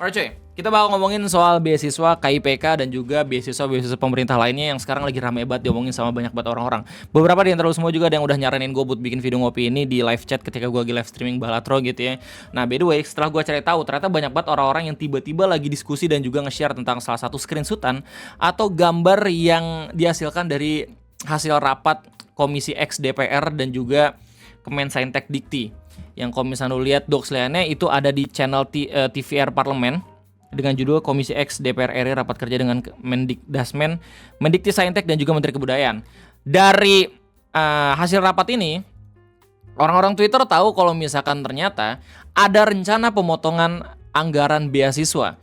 Alright cuy, kita bakal ngomongin soal beasiswa KIPK dan juga beasiswa pemerintah lainnya yang sekarang lagi ramai banget diomongin sama banyak banget orang-orang. Beberapa di antara lu semua juga ada yang udah nyaranin gue buat bikin video ngopi ini di live chat ketika gue lagi live streaming Balatro gitu ya. Nah by the way, setelah gue cari tahu ternyata banyak banget orang-orang yang tiba-tiba lagi diskusi dan juga nge-share tentang salah satu screenshotan atau gambar yang dihasilkan dari hasil rapat Komisi X DPR dan juga Kemensaintek Dikti. Yang kalau misalnya lu lihat docs-nya itu ada di channel TVR Parlemen dengan judul Komisi X DPR RI rapat kerja dengan Mendikdasmen, Mendiktisaintek dan juga Menteri Kebudayaan. Dari hasil rapat ini, orang-orang Twitter tahu kalau misalkan ternyata ada rencana pemotongan anggaran beasiswa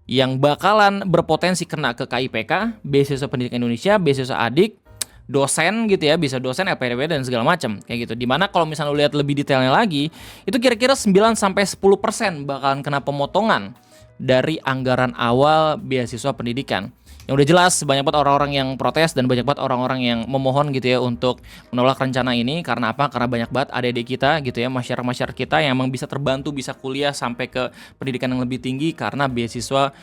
yang bakalan berpotensi kena ke KIPK, Beasiswa Pendidikan Indonesia, Beasiswa Adik, dosen gitu ya, bisa dosen, LPDP dan segala macam kayak gitu. Dimana kalau misalnya lu lihat lebih detailnya lagi, itu kira-kira 9-10% bakalan kena pemotongan dari anggaran awal beasiswa pendidikan. Yang udah jelas banyak banget orang-orang yang protes dan banyak banget orang-orang yang memohon gitu ya untuk menolak rencana ini. Karena apa? Karena banyak banget adik-adik kita gitu ya, masyarakat kita yang emang bisa terbantu, bisa kuliah sampai ke pendidikan yang lebih tinggi karena beasiswa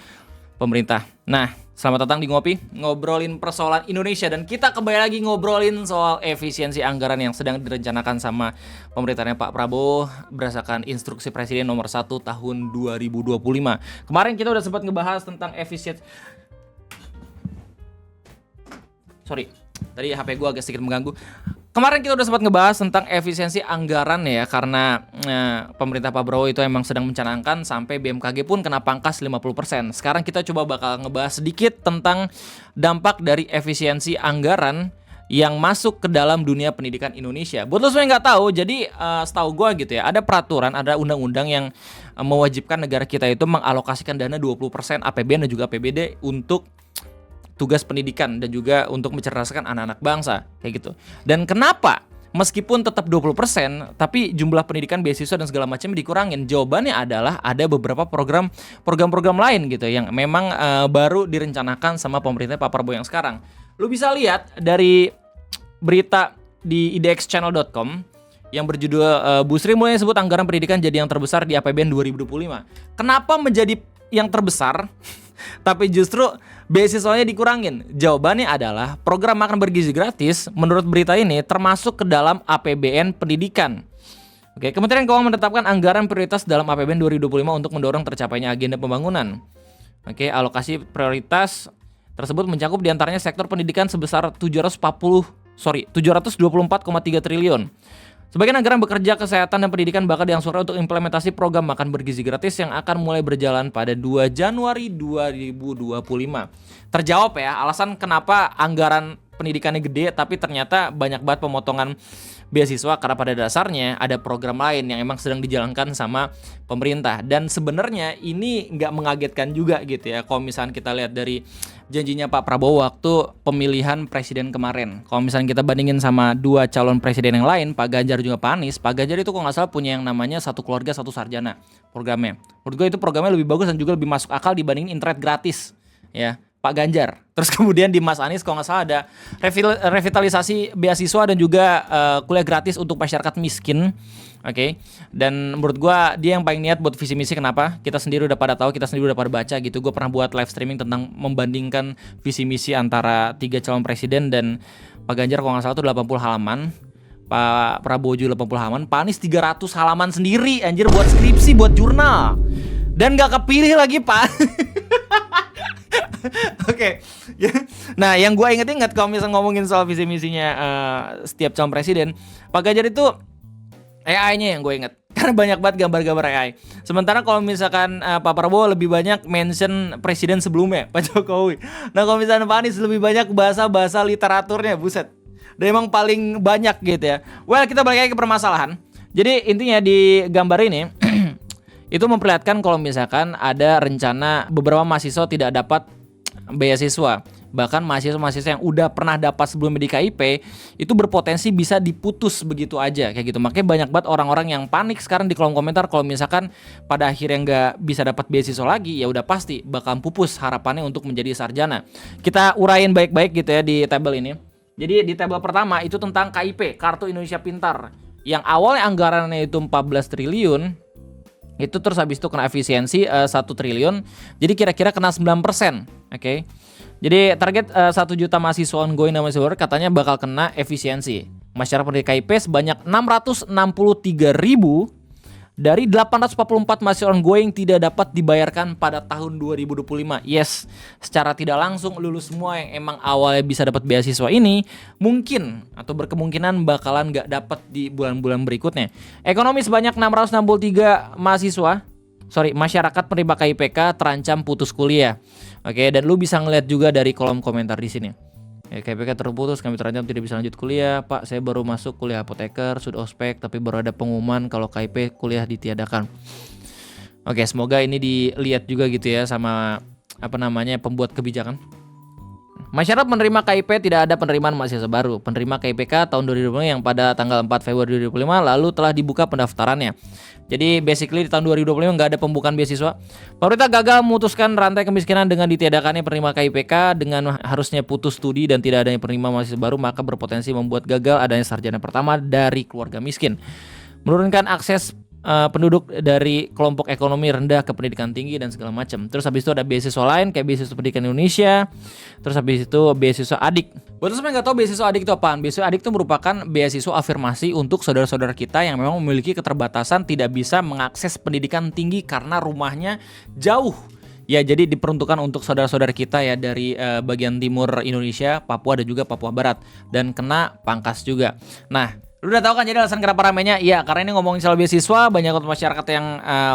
pemerintah. Nah, selamat datang di Ngopi, ngobrolin persoalan Indonesia. Dan kita kembali lagi ngobrolin soal efisiensi anggaran yang sedang direncanakan sama pemerintahnya Pak Prabowo berdasarkan instruksi Presiden nomor 1 tahun 2025. Kemarin kita udah sempat ngebahas tentang efisiensi. Sorry, tadi HP gue agak sedikit mengganggu. Kemarin kita udah sempat ngebahas tentang efisiensi anggaran ya, karena pemerintah Pak Prabowo itu emang sedang mencanangkan sampai BMKG pun kena pangkas 50%. Sekarang kita coba bakal ngebahas sedikit tentang dampak dari efisiensi anggaran yang masuk ke dalam dunia pendidikan Indonesia. Buat lo semua yang nggak tahu, jadi setahu gue gitu ya, ada peraturan, ada undang-undang yang mewajibkan negara kita itu mengalokasikan dana 20% APBN dan juga APBD untuk tugas pendidikan dan juga untuk mencerdaskan anak-anak bangsa kayak gitu. Dan kenapa meskipun tetap 20% tapi jumlah pendidikan beasiswa dan segala macam dikurangin? Jawabannya adalah ada beberapa program lain gitu yang memang baru direncanakan sama pemerintah Pak Prabowo yang sekarang. Lu bisa lihat dari berita di idxchannel.com yang berjudul Bu Sri mulai sebut anggaran pendidikan jadi yang terbesar di APBN 2025. Kenapa menjadi yang terbesar tapi justru beasiswanya dikurangin? Jawabannya adalah program makan bergizi gratis menurut berita ini termasuk ke dalam APBN pendidikan. Oke, Kementerian Keuangan menetapkan anggaran prioritas dalam APBN 2025 untuk mendorong tercapainya agenda pembangunan. Oke, alokasi prioritas tersebut mencakup diantaranya sektor pendidikan sebesar 724,3 triliun. Sebagian anggaran bekerja kesehatan dan pendidikan bakal diangsurkan untuk implementasi program makan bergizi gratis yang akan mulai berjalan pada 2 Januari 2025. Terjawab ya alasan kenapa anggaran pendidikannya gede tapi ternyata banyak banget pemotongan beasiswa, karena pada dasarnya ada program lain yang emang sedang dijalankan sama pemerintah. Dan sebenarnya ini nggak mengagetkan juga gitu ya kalau misalnya kita lihat dari janjinya Pak Prabowo waktu pemilihan presiden kemarin. Kalau misalnya kita bandingin sama dua calon presiden yang lain, Pak Ganjar juga Pak Anies, Pak Ganjar itu kok nggak salah punya yang namanya satu keluarga satu sarjana programnya. Menurut gue itu programnya lebih bagus dan juga lebih masuk akal dibandingin internet gratis ya Pak Ganjar. Terus kemudian di Mas Anies kalau nggak salah ada revitalisasi beasiswa dan juga kuliah gratis untuk masyarakat miskin. Oke. Dan menurut gua dia yang paling niat buat visi misi. Kenapa? Kita sendiri udah pada tahu, kita sendiri udah pada baca gitu. Gue pernah buat live streaming tentang membandingkan visi misi antara 3 calon presiden, dan Pak Ganjar kalau nggak salah itu 80 halaman. Pak Prabowo juga 80 halaman. Pak Anies 300 halaman sendiri anjir buat skripsi, buat jurnal. Dan gak kepilih lagi Pak. Oke. Nah, yang gue inget-inget kalau misalnya ngomongin soal visi misinya setiap calon presiden, Pak Ganjar itu AI-nya yang gue inget. Karena banyak banget gambar-gambar AI. Sementara kalau misalkan Pak Prabowo lebih banyak mention presiden sebelumnya, Pak Jokowi. Nah, kalau misalnya Pak Anies lebih banyak bahasa-bahasa literaturnya, buset. Dan emang paling banyak gitu ya. Well, kita balik lagi ke permasalahan. Jadi intinya di gambar ini itu memperlihatkan kalau misalkan ada rencana beberapa mahasiswa tidak dapat beasiswa. Bahkan mahasiswa-mahasiswa yang udah pernah dapat sebelumnya di KIP itu berpotensi bisa diputus begitu aja kayak gitu. Makanya banyak banget orang-orang yang panik sekarang di kolom komentar kalau misalkan pada akhirnya nggak bisa dapat beasiswa lagi, ya udah pasti bakal pupus harapannya untuk menjadi sarjana. Kita urain baik-baik gitu ya di tabel ini. Jadi di tabel pertama itu tentang KIP, Kartu Indonesia Pintar, yang awalnya anggarannya itu 14 triliun. Itu terus habis itu kena efisiensi 1 triliun. Jadi kira-kira kena 9%. Oke. Jadi target 1 juta mahasiswa ongoing dan mahasiswa baru katanya bakal kena efisiensi. Masyarakat pendidik KIP sebanyak 663.000 dari 844 mahasiswa ongoing tidak dapat dibayarkan pada tahun 2025. Yes, secara tidak langsung lulus semua yang emang awalnya bisa dapat beasiswa ini mungkin atau berkemungkinan bakalan gak dapat di bulan-bulan berikutnya. Ekonomi sebanyak 663 masyarakat penerima KIPK terancam putus kuliah. Oke, dan lu bisa ngeliat juga dari kolom komentar di sini. KIPK terputus, kami terancam tidak bisa lanjut kuliah. Pak, saya baru masuk kuliah apoteker, sudah ospek, tapi baru ada pengumuman kalau KIP kuliah ditiadakan. Oke, semoga ini dilihat juga gitu ya sama pembuat kebijakan. Masyarakat menerima KIP tidak ada penerimaan mahasiswa baru. Penerima KIPK tahun 2020 yang pada tanggal 4 Februari 2025 lalu telah dibuka pendaftarannya. Jadi basically di tahun 2025 nggak ada pembukaan beasiswa. Pemerintah gagal memutuskan rantai kemiskinan dengan ditiadakannya penerima KIPK dengan harusnya putus studi dan tidak adanya penerima mahasiswa baru, maka berpotensi membuat gagal adanya sarjana pertama dari keluarga miskin. Menurunkan akses penduduk dari kelompok ekonomi rendah ke pendidikan tinggi dan segala macam. Terus habis itu ada beasiswa lain kayak beasiswa pendidikan Indonesia. Terus habis itu beasiswa adik. Buat teman-teman yang nggak tahu beasiswa adik itu apaan? Beasiswa adik itu merupakan beasiswa afirmasi untuk saudara-saudara kita yang memang memiliki keterbatasan tidak bisa mengakses pendidikan tinggi karena rumahnya jauh. Ya, jadi diperuntukkan untuk saudara-saudara kita ya dari bagian timur Indonesia, Papua dan juga Papua Barat, dan kena pangkas juga. Nah, lu udah tahu kan jadi alasan kenapa ramenya? Iya, karena ini ngomongin soal beasiswa, banyak masyarakat yang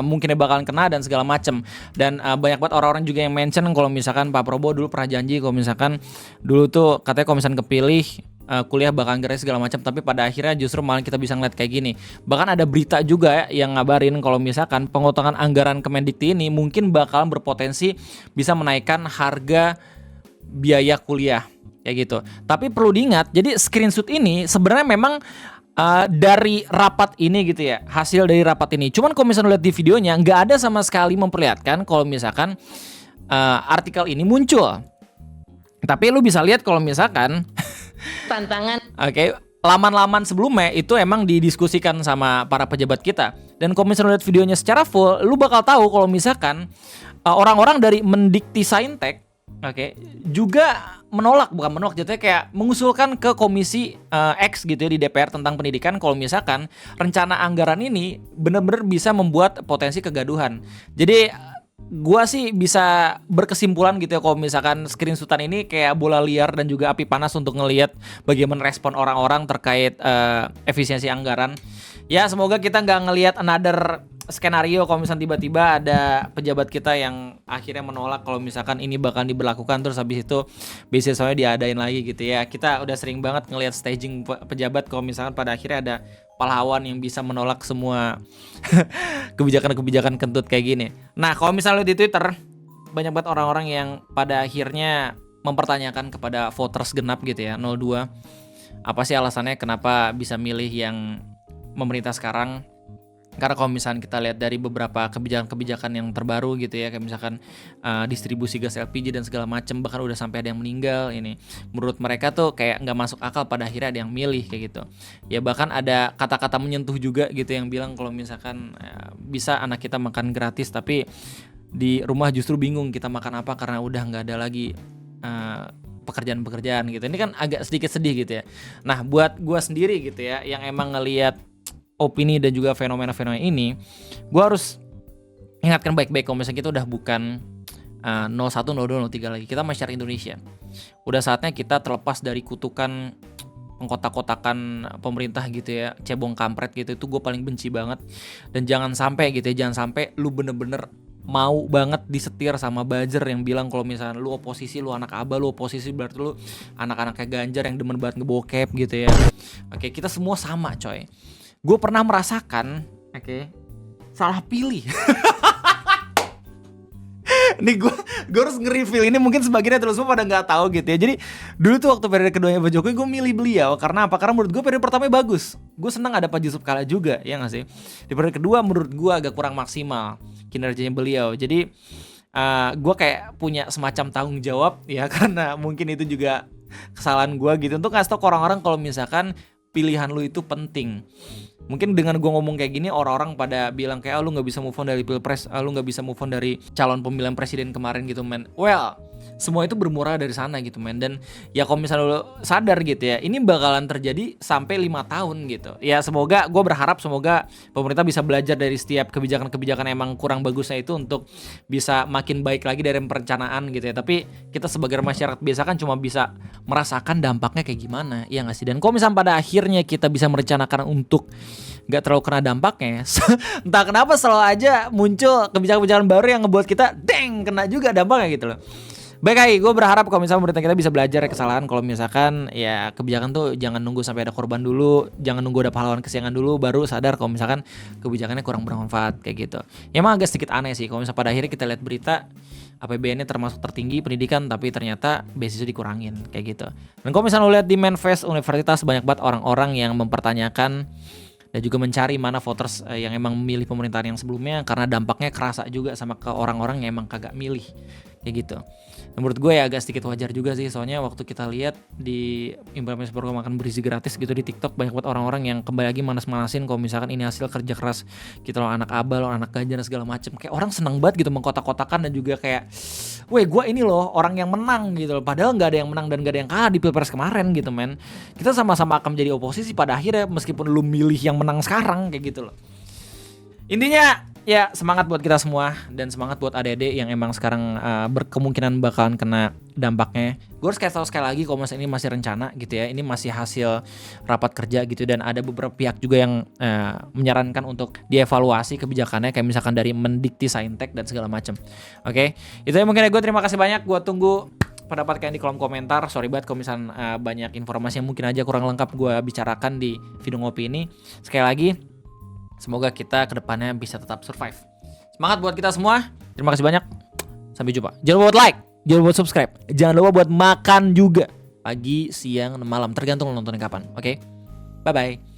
mungkin bakalan kena dan segala macem. Dan banyak banget orang-orang juga yang mention kalau misalkan Pak Prabowo dulu pernah janji kalau misalkan dulu tuh katanya kalau misalkan kepilih kuliah bakalan gratis segala macam, tapi pada akhirnya justru malah kita bisa ngeliat kayak gini. Bahkan ada berita juga ya, yang ngabarin kalau misalkan pengotongan anggaran Kemendikti ini mungkin bakalan berpotensi bisa menaikkan harga biaya kuliah kayak gitu. Tapi perlu diingat, jadi screenshot ini sebenarnya memang dari rapat ini gitu ya, hasil dari rapat ini. Cuman kalau misalnya lihat di videonya nggak ada sama sekali memperlihatkan kalau misalkan artikel ini muncul. Tapi lu bisa lihat kalau misalkan tantangan. Oke, laman-laman sebelumnya itu emang didiskusikan sama para pejabat kita. Dan kalau misalnya lihat videonya secara full, lu bakal tahu kalau misalkan orang-orang dari Mendikti Saintek juga bukan menolak, jatuhnya kayak mengusulkan ke komisi X gitu ya di DPR tentang pendidikan kalau misalkan rencana anggaran ini benar-benar bisa membuat potensi kegaduhan. Jadi gua sih bisa berkesimpulan gitu ya kalau misalkan screenshotan ini kayak bola liar dan juga api panas untuk ngelihat bagaimana respon orang-orang terkait efisiensi anggaran. Ya semoga kita nggak ngelihat another skenario kalau misalkan tiba-tiba ada pejabat kita yang akhirnya menolak kalau misalkan ini bakal diberlakukan terus habis itu beasiswanya diadain lagi gitu ya. Kita udah sering banget ngelihat staging pejabat kalau misalkan pada akhirnya ada pahlawan yang bisa menolak semua kebijakan-kebijakan kentut kayak gini. Nah, kalau misalnya di Twitter banyak banget orang-orang yang pada akhirnya mempertanyakan kepada voters genap gitu ya, 02. Apa sih alasannya kenapa bisa milih yang memerintah sekarang? Karena kalau misalkan kita lihat dari beberapa kebijakan-kebijakan yang terbaru gitu ya, kayak misalkan distribusi gas LPG dan segala macam, bahkan udah sampai ada yang meninggal ini. Menurut mereka tuh kayak nggak masuk akal, pada akhirnya ada yang milih kayak gitu. Ya bahkan ada kata-kata menyentuh juga gitu yang bilang kalau misalkan bisa anak kita makan gratis, tapi di rumah justru bingung kita makan apa karena udah nggak ada lagi pekerjaan-pekerjaan gitu. Ini kan agak sedikit sedih gitu ya. Nah buat gua sendiri gitu ya, yang emang ngelihat opini dan juga fenomena-fenomena ini, gue harus ingatkan baik-baik kalau misalnya kita udah bukan 01, 02, 03 lagi. Kita masyarakat Indonesia. Udah saatnya kita terlepas dari kutukan pengkotak-kotakan pemerintah gitu ya, cebong kampret gitu. Itu gue paling benci banget. Dan jangan sampai gitu ya, jangan sampai lu bener-bener mau banget disetir sama buzzer yang bilang kalau misalnya lu oposisi, lu anak aba, lu oposisi berarti lu anak-anaknya Ganjar yang demen banget ngebokep gitu ya. Oke, kita semua sama coy. Gue pernah merasakan, salah pilih. Nih gue harus nge-reveal ini, mungkin sebagiannya terus semua pada nggak tahu gitu ya. Jadi dulu tuh waktu periode keduanya Pak Jokowi, gue milih beliau karena apa? Karena menurut gue periode pertamanya bagus. Gue senang ada Pak Yusuf Kala juga, ya nggak sih? Di periode kedua menurut gue agak kurang maksimal kinerjanya beliau. Jadi gue kayak punya semacam tanggung jawab ya, karena mungkin itu juga kesalahan gue gitu untuk ngasih tau ke orang-orang kalau misalkan pilihan lu itu penting. Mungkin dengan gue ngomong kayak gini orang-orang pada bilang kayak lu nggak bisa move on dari pilpres, lu nggak bisa move on dari calon pemilihan presiden kemarin gitu men. Well, semua itu bermula dari sana gitu men. Dan ya kalau misalnya lu sadar gitu ya, ini bakalan terjadi sampai 5 tahun gitu. Ya semoga, gue berharap semoga pemerintah bisa belajar dari setiap kebijakan-kebijakan emang kurang bagusnya itu untuk bisa makin baik lagi dari perencanaan gitu ya. Tapi kita sebagai masyarakat biasa kan cuma bisa merasakan dampaknya kayak gimana, ya nggak sih? Dan kalau misalnya pada akhirnya kita bisa merencanakan untuk nggak terlalu kena dampaknya, entah kenapa selalu aja muncul kebijakan-kebijakan baru yang ngebuat kita kena juga dampaknya gitu loh. Baik Hai, gue berharap kalau misalnya pemerintah kita bisa belajar kesalahan. Kalau misalkan ya kebijakan tuh jangan nunggu sampai ada korban dulu, jangan nunggu ada pahlawan kesiangan dulu baru sadar kalau misalkan kebijakannya kurang bermanfaat kayak gitu. Ya emang agak sedikit aneh sih kalau misalnya pada akhirnya kita lihat berita APBN-nya termasuk tertinggi pendidikan tapi ternyata beasiswa dikurangin kayak gitu. Dan kalau misalnya lo lihat di Manifest Universitas banyak banget orang-orang yang mempertanyakan dan juga mencari mana voters yang emang memilih pemerintahan yang sebelumnya karena dampaknya kerasa juga sama ke orang-orang yang emang kagak milih kayak gitu. Menurut gue ya agak sedikit wajar juga sih, soalnya waktu kita lihat di implementasi program makan bergizi gratis gitu di TikTok banyak banget orang-orang yang kembali lagi manas-manasin kalau misalkan ini hasil kerja keras kita loh, anak Abah loh, anak Ganjar segala macem. Kayak orang senang banget gitu mengkotak-kotakan dan juga kayak weh gue ini loh orang yang menang gitu loh. Padahal gak ada yang menang dan gak ada yang kalah di pilpres kemarin gitu men. Kita sama-sama akan menjadi oposisi pada akhirnya meskipun lu milih yang menang sekarang kayak gitu loh. Intinya ya semangat buat kita semua dan semangat buat adik-adik yang emang sekarang berkemungkinan bakalan kena dampaknya. Gue harus kasih tau sekali lagi kalau ini masih rencana gitu ya, ini masih hasil rapat kerja gitu dan ada beberapa pihak juga yang menyarankan untuk dievaluasi kebijakannya kayak misalkan dari Mendikti Saintek dan segala macam. Oke, itu ya mungkin ya gue terima kasih banyak. Gue tunggu pendapat kalian di kolom komentar. Sorry banget kalau misalnya banyak informasi yang mungkin aja kurang lengkap gue bicarakan di video ngopi ini. Sekali lagi semoga kita kedepannya bisa tetap survive. Semangat buat kita semua. Terima kasih banyak. Sampai jumpa. Jangan lupa buat like, jangan lupa buat subscribe, jangan lupa buat makan juga. Pagi, siang, malam, tergantung lo nontonnya kapan. Oke? Bye-bye.